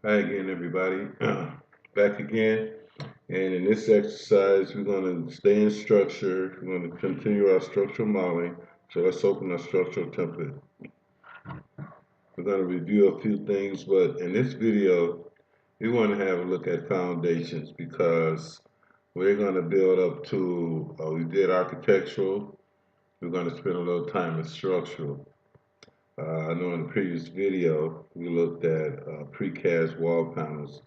Hi again, everybody. Back again. And in this exercise, we're going to stay in structure. We're going to continue our structural modeling. So let's open our structural template. We're going to review a few things, but in this video, we want to have a look at foundations because we're going to build up to, we did architectural. We're going to spend a little time in structural. I know in the previous video, we looked at precast wall panels.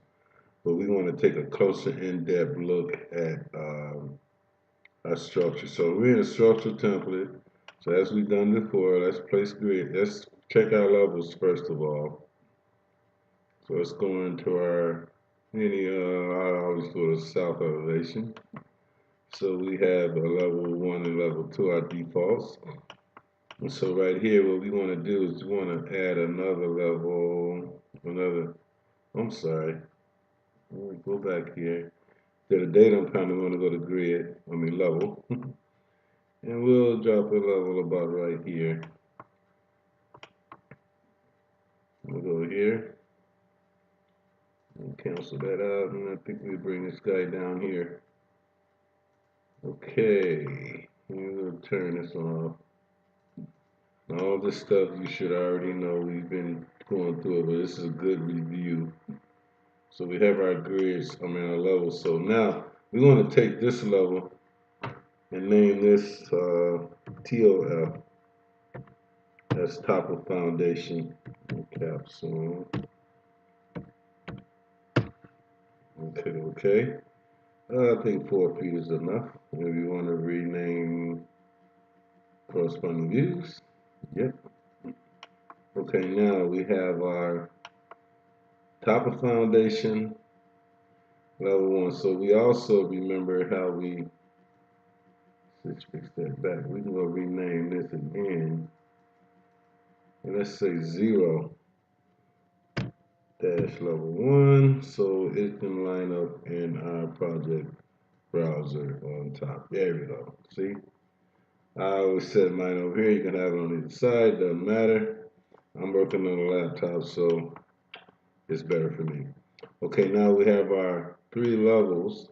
But we want to take a closer, in-depth look at our structure. So we're in a structural template. So as we've done before, let's place grid. Let's check our levels first of all. So let's go into our I always go to south elevation. So we have a level 1 and level 2, our defaults. And so right here, what we want to do is we want to add another level, I'm sorry. Let me go back here. To the datum panel, we want to go to grid, level. And we'll drop a level about right here. We'll go here. And cancel that out. And I think we'll bring this guy down here. Okay. We'll turn this off. Now, all this stuff you should already know. We've been going through it, but this is a good review. So we have our grids, our levels. So now we're going to take this level and name this TOF. That's top of foundation. Capsule. Okay. I think 4 feet is enough. If you want to rename corresponding views, yep. Okay, now we have our top of foundation, level 1. So we also remember how we, let's fix that back. We can go rename this again. And let's say 0 dash level 1, so it can line up in our project browser on top. There we go. See? I always set mine over here. You can have it on either side. Doesn't matter. I'm working on a laptop, so it's better for me. Okay, now we have our 3 levels.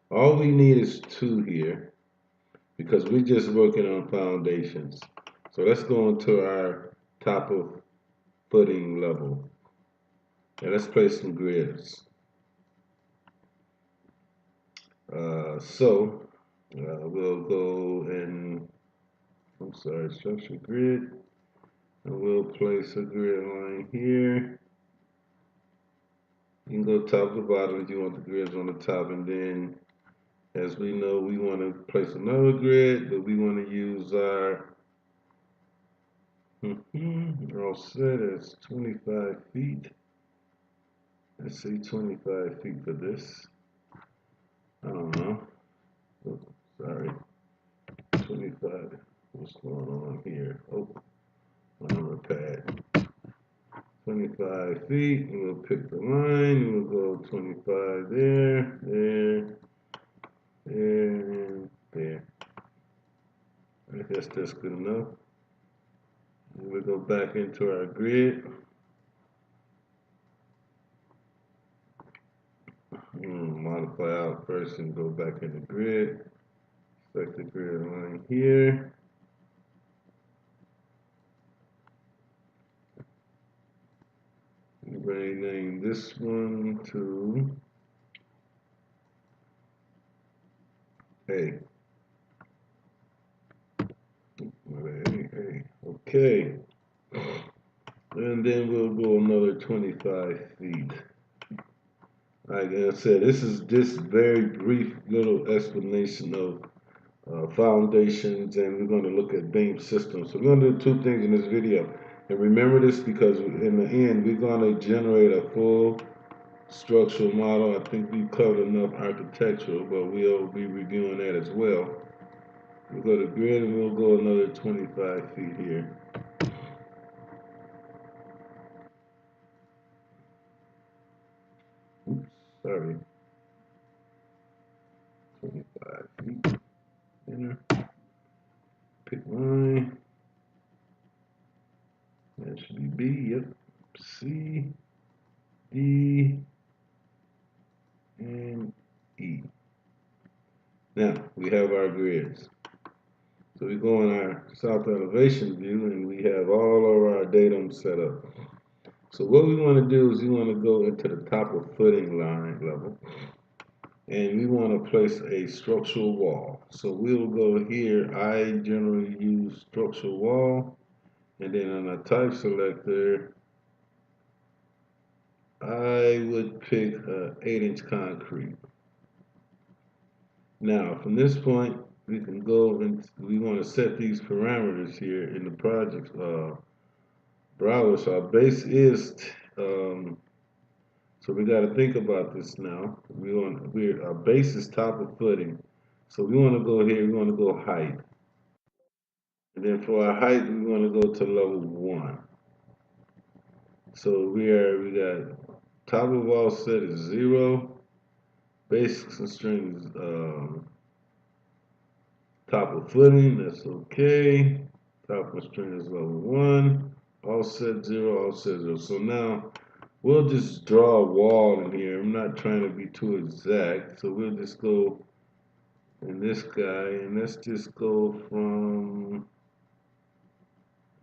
All we need is 2 here because we're just working on foundations. So let's go into our top of footing level. And let's place some grids. We'll go in, structure grid. And we'll place a grid line here. You can go top to bottom if you want the grids on the top. And then, as we know, we want to place another grid, but we want to use our we're all set as 25 feet. Let's say 25 feet for this. I don't know. Oh, sorry. 25. What's going on here? Oh, my number pad. 25 feet. And we'll pick the line. And we'll go 25 there, there, and there. I guess that's good enough. And we'll go back into our grid. Modify out first and go back in the grid. Select the grid line here. Rename this one to A. Okay. And then we'll go another 25 feet. Like I said, this is this very brief little explanation of foundations, and we're going to look at beam systems. So we're going to do 2 things in this video. And remember this because in the end, we're going to generate a full structural model. I think we've covered enough architectural, but we'll be reviewing that as well. We'll go to grid and we'll go another 25 feet here. Oops, sorry. 25 feet. Enter. Pick line. That should be B, yep. C. D, and E. Now, we have our grids. So we go in our south elevation view and we have all of our datum set up. So what we want to do is we want to go into the top of footing line level and we want to place a structural wall. So we'll go here. I generally use structural wall, and then on the type selector I would pick 8-inch concrete. Now from this point we can go and we want to set these parameters here in the project browser. So our base is so we got to think about this now. Our base is top of footing. So we want to go here, we want to go height. And then for our height, we want to go to level 1. So we got top of offset is 0. Base constraint is top of footing, that's okay. Top constraint is level 1. Offset 0, offset 0. So now we'll just draw a wall in here. I'm not trying to be too exact. So we'll just go in this guy and let's just go from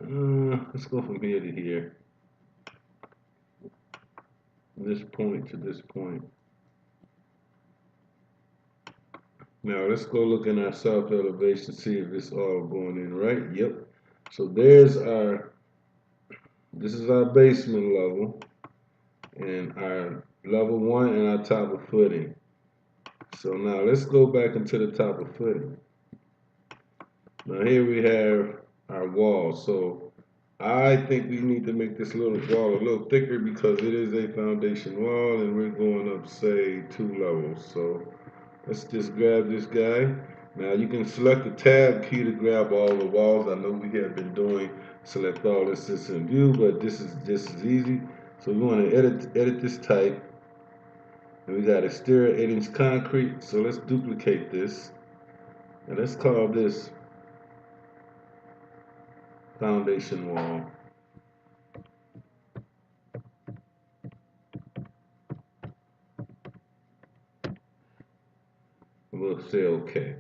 here to here. This point to this point. Now let's go look in our south elevation, see if it's all going in right. Yep. So this is our basement level and our level 1 and our top of footing. So now let's go back into the top of footing. Now here we have our wall. So I think we need to make this little wall a little thicker because it is a foundation wall and we're going up, say, 2 levels. So let's just grab this guy. Now you can select the tab key to grab all the walls. I know we have been doing select all assist in view, but this is just as easy. So we want to edit this type. And we got exterior 8-inch concrete. So let's duplicate this. And let's call this foundation wall. And we'll say okay.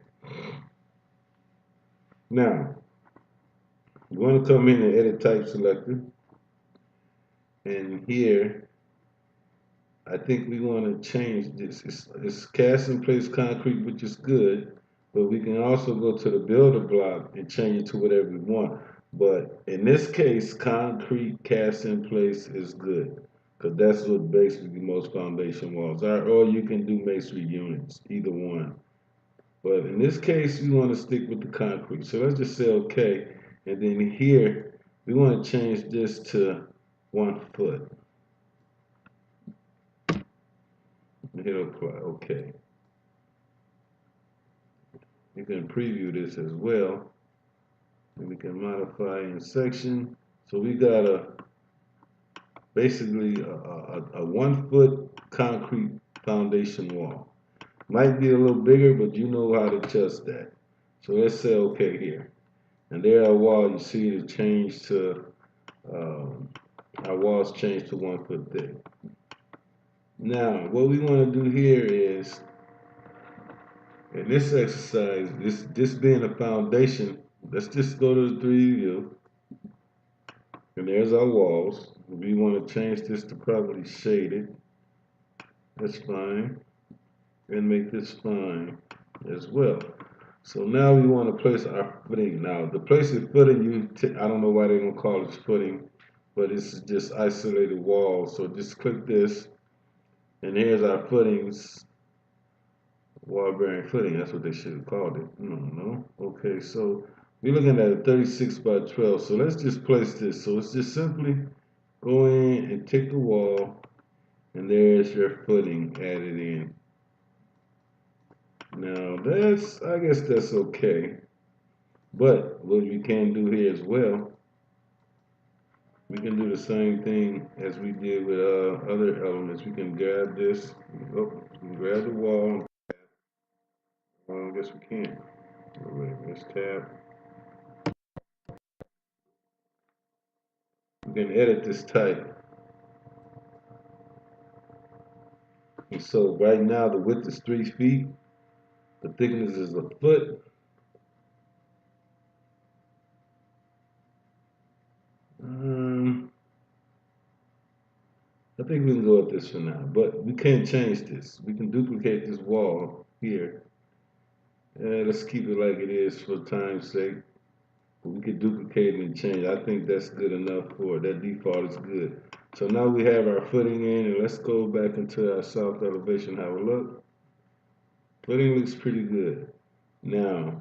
Now, you want to come in and edit type selector. And here, I think we want to change this. It's cast in place concrete, which is good, but we can also go to the builder block and change it to whatever we want. But in this case, concrete cast in place is good because that's what basically most foundation walls are. Or you can do masonry units, either one. But in this case, we want to stick with the concrete. So let's just say okay. And then here, we want to change this to 1 foot. Hit apply, okay. You can preview this as well. And we can modify in section. So we got basically a 1 foot concrete foundation wall. Might be a little bigger, but you know how to adjust that. So let's say okay here. And there our wall, you see it changed to, our walls changed to 1 foot thick. Now, what we want to do here is, in this exercise, this being a foundation, let's just go to the 3D view. And there's our walls. We want to change this to probably shaded. That's fine. And make this fine as well. So now we want to place our footing. Now, the place of footing, I don't know why they don't call it footing, but it's just isolated walls. So just click this. And here's our footings. Wall bearing footing, that's what they should have called it. No. Okay, so we're looking at a 36 by 12. So let's just place this. So it's just simply go in and tick the wall, and there's your footing added in. Now I guess that's okay. But what we can do here as well, we can do the same thing as we did with other elements. We can grab this, we can grab the wall. I guess we can't. Wait, let's tab. We can edit this type. And so right now the width is 3 feet, the thickness is a foot. I think we can go with this for now, but we can't change this. We can duplicate this wall here. Let's keep it like it is for time's sake. But we could duplicate it and change. I think that's good enough for it. That default is good. So now we have our footing in, and let's go back into our south elevation, have a look. Footing looks pretty good. Now,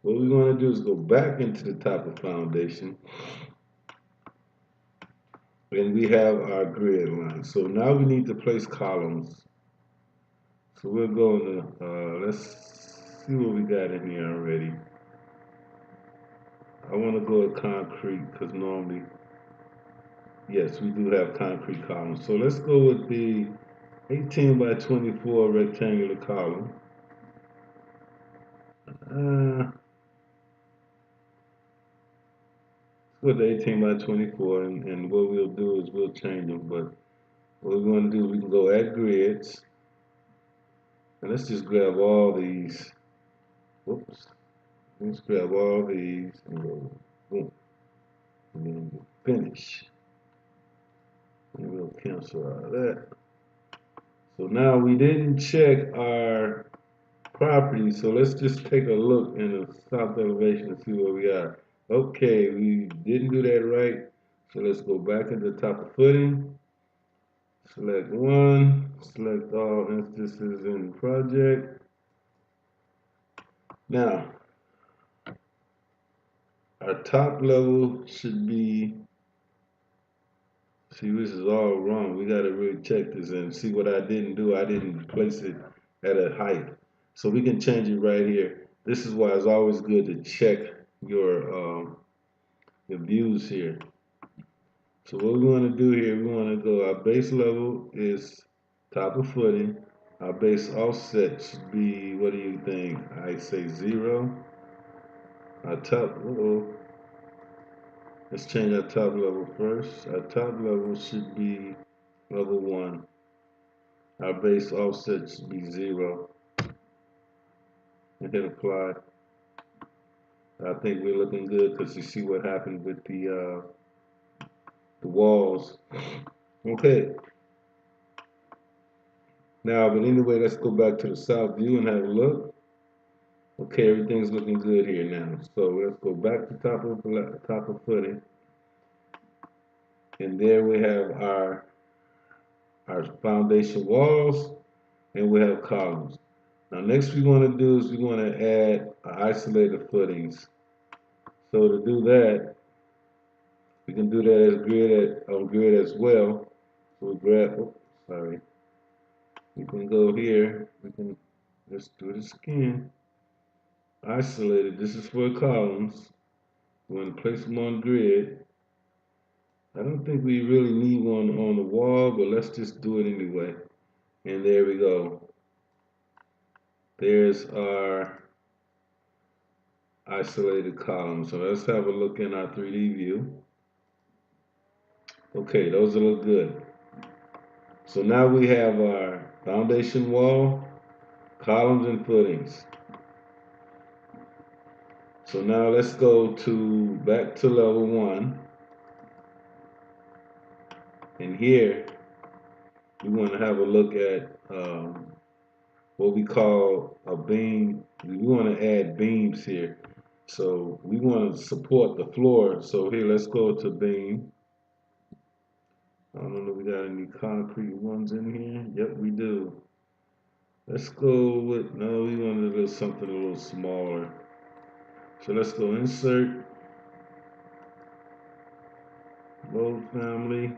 what we want to do is go back into the top of foundation, and we have our grid line. So now we need to place columns. So we're going to, let's see what we got in here already. I want to go with concrete because normally, yes, we do have concrete columns. So let's go with the 18 by 24 rectangular column. Let's go to 18 by 24, and what we'll do is we'll change them. But what we want to do, we can go add grids, and let's just grab all these. Whoops. Let's grab all these and go boom, and then we'll finish. And we'll cancel out of that. So now we didn't check our property, so let's just take a look in the south elevation and see where we are. Okay, we didn't do that right, so let's go back into the top of footing, select one, select all instances in project. Now, our top level should be, see, this is all wrong. We got to really check this and see what I didn't do. I didn't place it at a height. So we can change it right here. This is why it's always good to check your views here. So what we want to do here, we want to go, our base level is top of footing. Our base offset should be, what do you think? I say 0. Our top, let's change our top level first. Our top level should be level 1. Our base offset should be 0. And hit apply. I think we're looking good because you see what happened with the walls. Okay. Now, but anyway, let's go back to the south view and have a look. Okay, everything's looking good here now. So let's go back to top of footing, and there we have our foundation walls, and we have columns. Now, next we want to do is we want to add isolated footings. So to do that, we can do that as on grid as well. So we grab, oops, sorry. We can go here. We can let's do this again. Isolated. This is for columns. We're going to place them on grid. I don't think we really need one on the wall, but let's just do it anyway. And there we go. There's our isolated columns. So let's have a look in our 3D view. Okay, those look good. So now we have our foundation wall, columns, and footings. So now let's go back to level 1. And here, we want to have a look at what we call a beam. We want to add beams here. So we want to support the floor. So here, let's go to beam. I don't know if we got any concrete ones in here. Yep, we do. Let's go with, no, we want to do something a little smaller. So let's go insert, load family.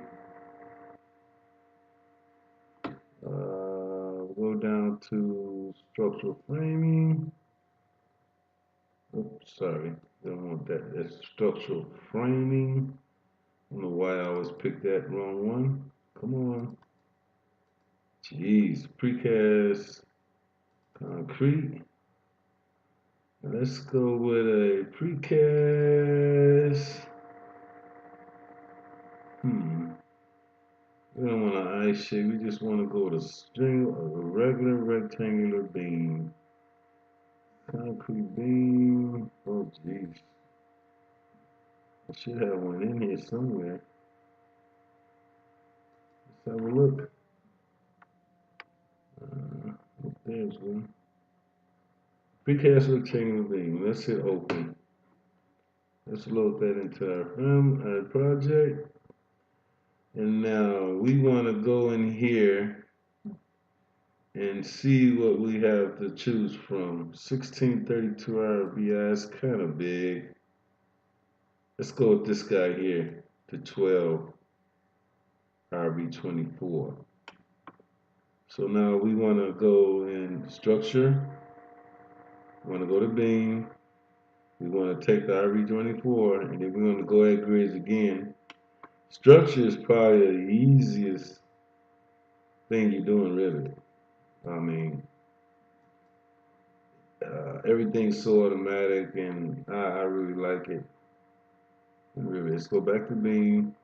Go down to structural framing. Oops, sorry, don't want that. That's structural framing. I don't know why I always pick that wrong one. Come on. Jeez, precast concrete. Let's go with a precast. We don't want an I shape. We just want to go to string of a regular rectangular beam. Concrete beam. Oh, jeez. I should have one in here somewhere. Let's have a look. There's one. Precast rectangular beam. Let's hit open. Let's load that into our project. And now we want to go in here and see what we have to choose from. 1632 RBI is kind of big. Let's go with this guy here to 12 RB24. So now we want to go in structure. We want to go to beam. We want to take the RB24 and then we want to go at grids again. Structure is probably the easiest thing you do in Revit. I mean, everything's so automatic and I really like it in Revit. Let's go back to beam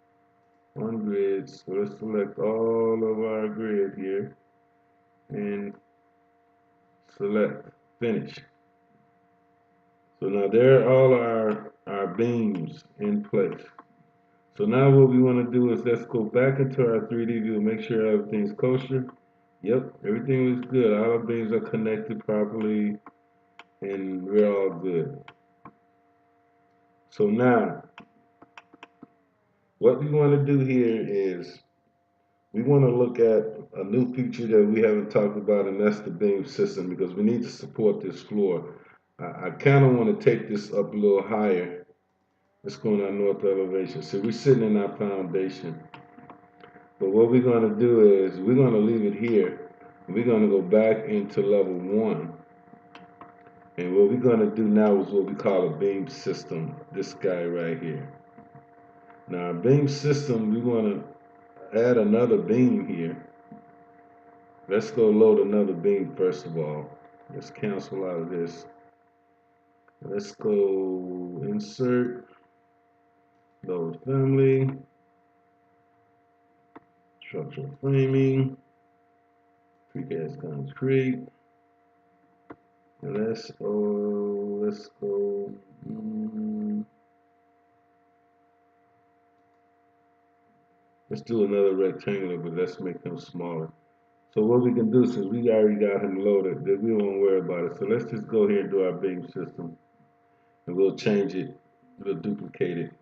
on grids. So let's select all of our grid here and select finish. So now there are all our beams in place. So now what we want to do is let's go back into our 3D view, make sure everything's kosher. Yep, everything was good. All our beams are connected properly and we're all good. So now, what we want to do here is we want to look at a new feature that we haven't talked about, and that's the beam system, because we need to support this floor. I kind of want to take this up a little higher. Let's go on our north elevation. So we're sitting in our foundation. But what we're going to do is we're going to leave it here. We're going to go back into level 1. And what we're going to do now is what we call a beam system. This guy right here. Now, our beam system, we want to add another beam here. Let's go load another beam first of all. Let's cancel out of this. Let's go insert, load family, structural framing, precast concrete. And let's go. Let's do another rectangular, but let's make them smaller. So what we can do, since we already got him loaded, that we won't worry about it. So let's just go here and do our beam system, and we'll change it. We'll duplicate it.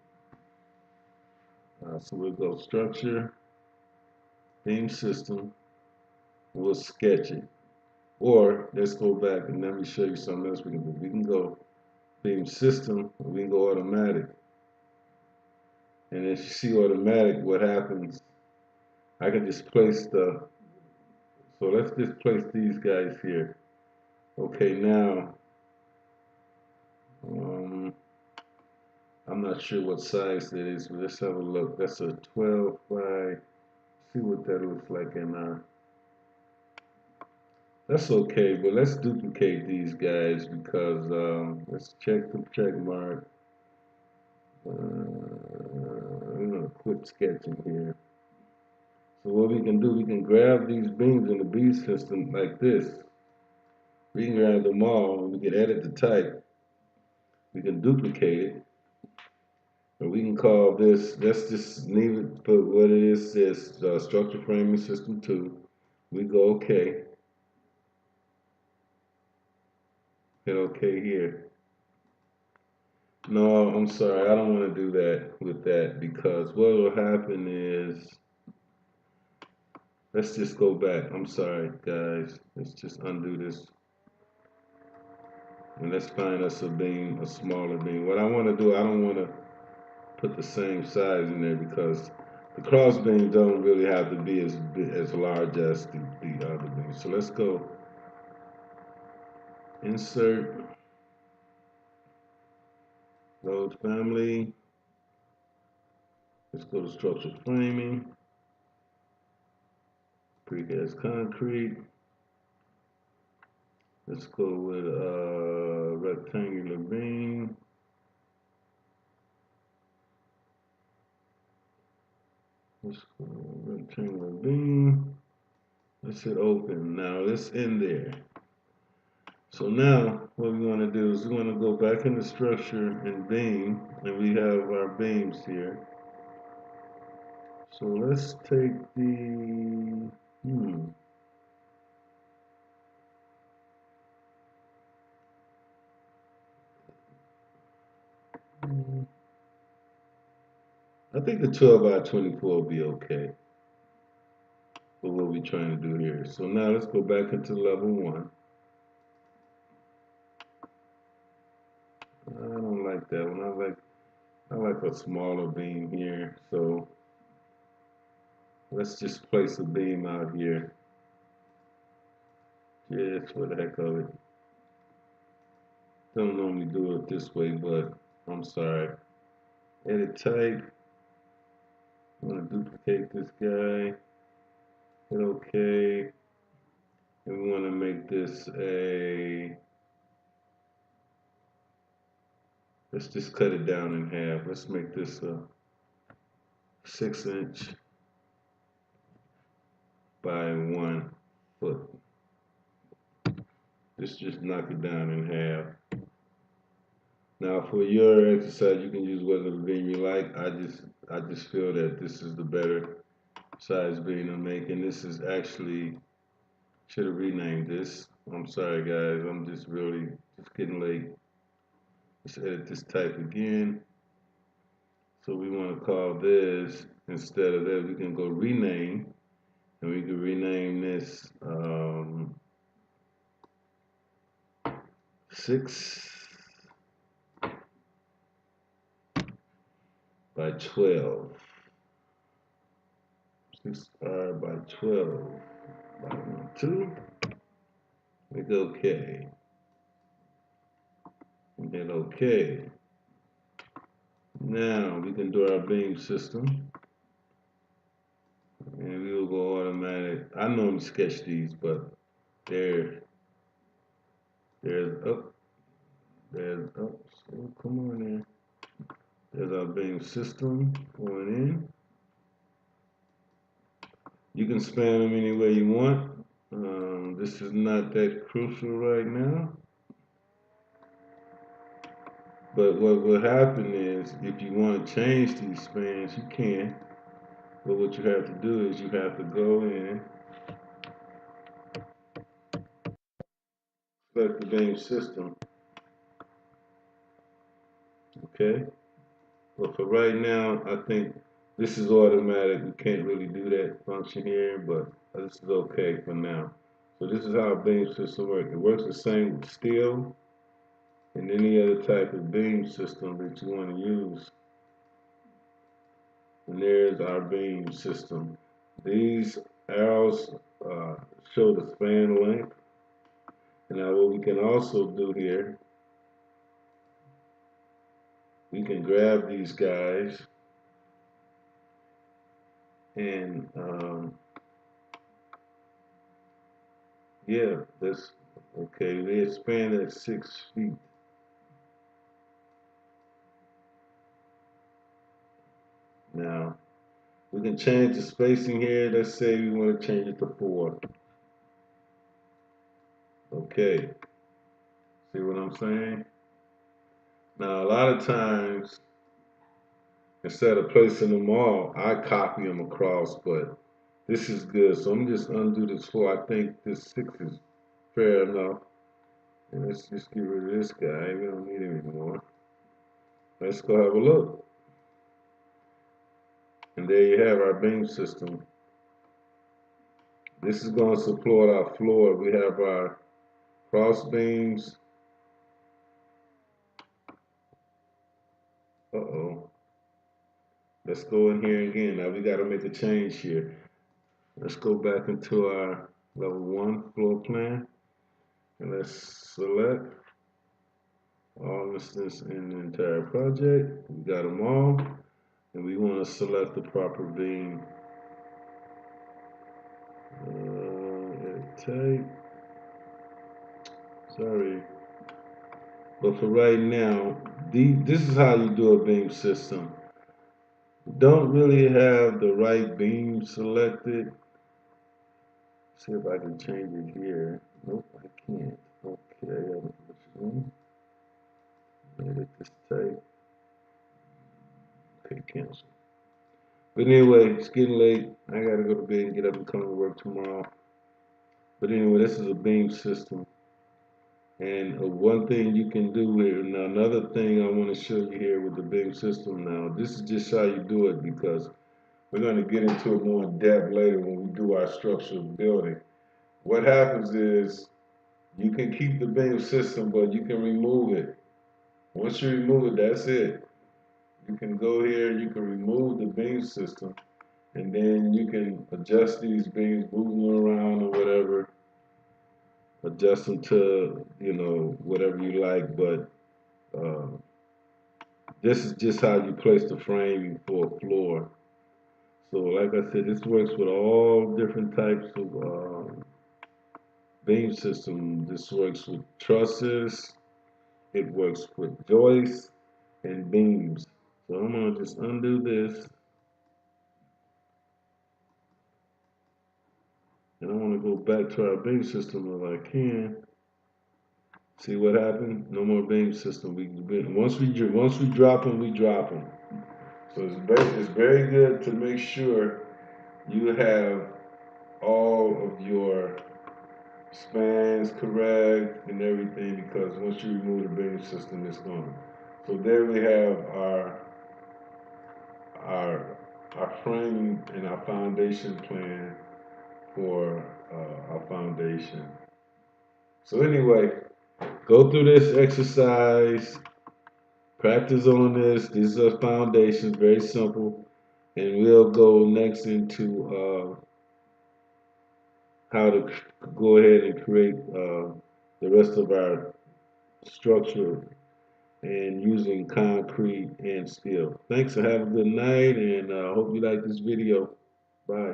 So we'll go structure, beam system. We'll sketch it. Or let's go back and let me show you something else we can do. We can go beam system, or we can go automatic. And as you see automatic, what happens, I can just place so let's just place these guys here. Okay, now, I'm not sure what size that is, but let's have a look. That's a 12 by, see what that looks like in our, that's okay, but let's duplicate these guys because, let's check the check mark. I'm gonna quit sketching here. So what we can do, we can grab these beams in the beam system like this. We can grab them all, and we can edit the type. We can duplicate it. And we can call this, let's just leave it, put what it is structure framing system 2. We go okay. Hit okay here. No, I'm sorry, I don't want to do that with that because what will happen is, let's just go back. I'm sorry, guys. Let's just undo this. And let's find us a beam, a smaller beam. What I want to do, I don't want to put the same size in there because the cross beams don't really have to be as large as the other beams. So let's go insert, load family. Let's go to structural framing, precast concrete. Let's go with a rectangular beam. Let's go Rectangular beam. Let's hit open. Now it's in there. So now what we want to do is we want to go back into structure and beam, and we have our beams here. So let's take the I think the 12 by 24 will be okay for what we're trying to do here. So now let's go back into level 1. I don't like that one. I like a smaller beam here. So let's just place a beam out here. Just for the heck of it. Don't normally do it this way, but I'm sorry. Edit type. I'm gonna duplicate this guy. Hit OK. And we want to make this a. Let's just cut it down in half. Let's make this a 6" by 1 foot. Just knock it down in half. Now for your exercise, you can use whatever beam you like. I just feel that this is the better size beam to make, and this is actually should have renamed this. I'm sorry guys, I'm just getting late. Let's edit this type again. So we want to call this, instead of that, we can go rename, and we can rename this 6 by 12. 6R by 12 by 1, 2. Hit OK. And hit OK. Now we can do our beam system. And we will go automatic. I normally sketch these, but there's up. There's up. So come on in. There's our beam system going in. You can span them any way you want. This is not that crucial right now. But what will happen is, if you want to change these spans, you can. But what you have to do is you have to go in, select the beam system. Okay? But for right now, I think this is automatic. We can't really do that function here, but this is okay for now. So this is how a beam system works. It works the same with steel and any other type of beam system that you want to use. And there's our beam system. These arrows show the span length. And now what we can also do here, we can grab these guys and yeah, that's okay. They expand at 6 feet. Now we can change the spacing here. Let's say we want to change it to 4. Okay, see what I'm saying? Now a lot of times, instead of placing them all, I copy them across, but this is good. So I'm just undo this 4. I think this 6 is fair enough. And let's just get rid of this guy. We don't need him anymore. Let's go have a look. And there you have our beam system. This is going to support our floor. We have our cross beams. Uh-oh. Let's go in here again. Now we got to make a change here. Let's go back into our level 1 floor plan. And let's select all instances in the entire project. We got them all. And we want to select the proper beam. Edit type. Sorry. But for right now, this is how you do a beam system. don't really have the right beam selected. See if I can change it here. Nope, I can't. Okay, edit this type. Okay, cancel. But anyway, it's getting late. I gotta go to bed and get up and come to work tomorrow. But anyway, this is a beam system. And one thing you can do here, now another thing I want to show you here with the beam system now, this is just how you do it because we're going to get into it more in depth later when we do our structural building. What happens is you can keep the beam system, but you can remove it. Once you remove it, that's it. You can go here, you can remove the beam system, and then you can adjust these beams, move them around or whatever, adjust them to, whatever you like, but this is just how you place the frame for a floor. So like I said, this works with all different types of beam system. This works with trusses, it works with joists and beams. So I'm gonna just undo this, and I wanna go back to our beam system if I can. See what happened? No more beam system. Once we drop them, we drop them. So it's very good to make sure you have all of your spans correct and everything because once you remove the beam system, it's gone. So there we have our our framing and our foundation plan for our foundation. So anyway, go through this exercise, practice on this. This is a foundation, very simple, and we'll go next into how to go ahead and create the rest of our structure and using concrete and steel. Thanks and have a good night, and I hope you like this video. Bye.